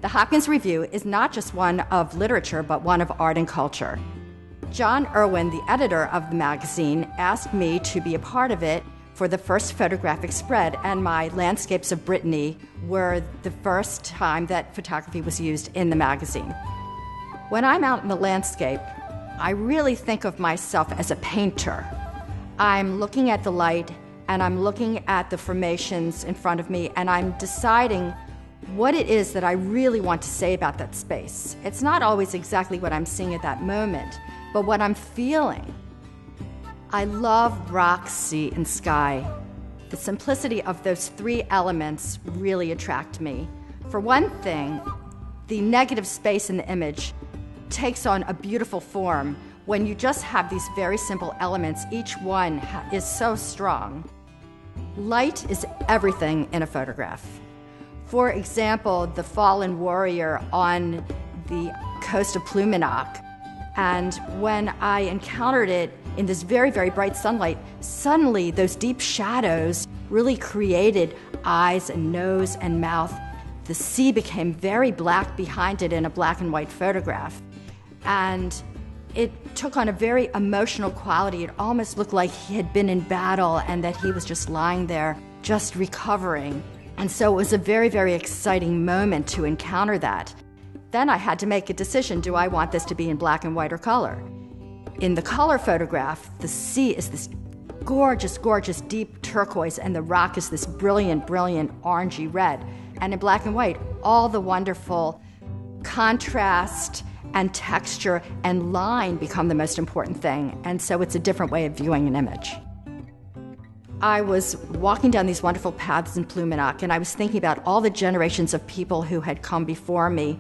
The Hopkins Review is not just one of literature, but one of art and culture. John Irwin, the editor of the magazine, asked me to be a part of it for the first photographic spread, and my landscapes of Brittany were the first time that photography was used in the magazine. When I'm out in the landscape, I really think of myself as a painter. I'm looking at the light, and I'm looking at the formations in front of me, and I'm deciding what it is that I really want to say about that space. It's not always exactly what I'm seeing at that moment, but what I'm feeling. I love rock, sea, and sky. The simplicity of those three elements really attract me. For one thing, the negative space in the image takes on a beautiful form when you just have these very simple elements. Each one is so strong. Light is everything in a photograph. For example, the fallen warrior on the coast of Pluminac. And when I encountered it in this very, very bright sunlight, suddenly those deep shadows really created eyes and nose and mouth. The sea became very black behind it in a black and white photograph. And it took on a very emotional quality. It almost looked like he had been in battle and that he was just lying there, just recovering. And so it was a very, very exciting moment to encounter that. Then I had to make a decision, do I want this to be in black and white or color? In the color photograph, the sea is this gorgeous, gorgeous deep turquoise, and the rock is this brilliant, brilliant orangey red. And in black and white, all the wonderful contrast and texture and line become the most important thing. And so it's a different way of viewing an image. I was walking down these wonderful paths in Pluminac, and I was thinking about all the generations of people who had come before me.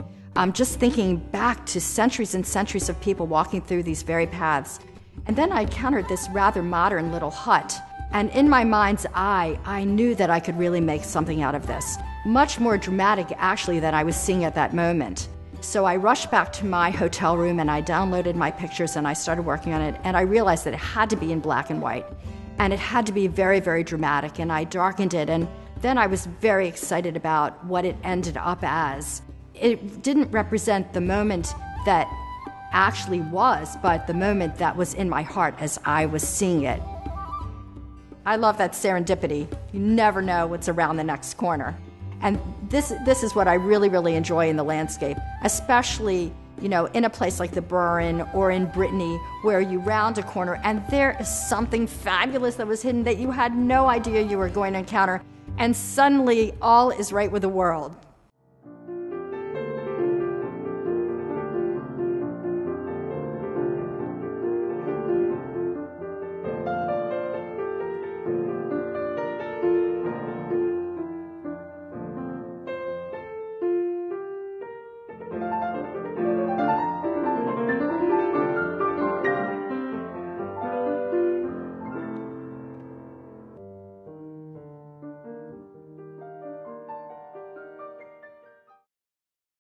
Just thinking back to centuries and centuries of people walking through these very paths. And then I encountered this rather modern little hut. And in my mind's eye, I knew that I could really make something out of this. Much more dramatic, actually, than I was seeing at that moment. So I rushed back to my hotel room and I downloaded my pictures and I started working on it. And I realized that it had to be in black and white. And it had to be very, very dramatic. And I darkened it. And then I was very excited about what it ended up as. It didn't represent the moment that actually was, but the moment that was in my heart as I was seeing it. I love that serendipity. You never know what's around the next corner. And this is what I really, really enjoy in the landscape, especially, in a place like the Berger or in Brittany, where you round a corner and there is something fabulous that was hidden that you had no idea you were going to encounter, and suddenly all is right with the world.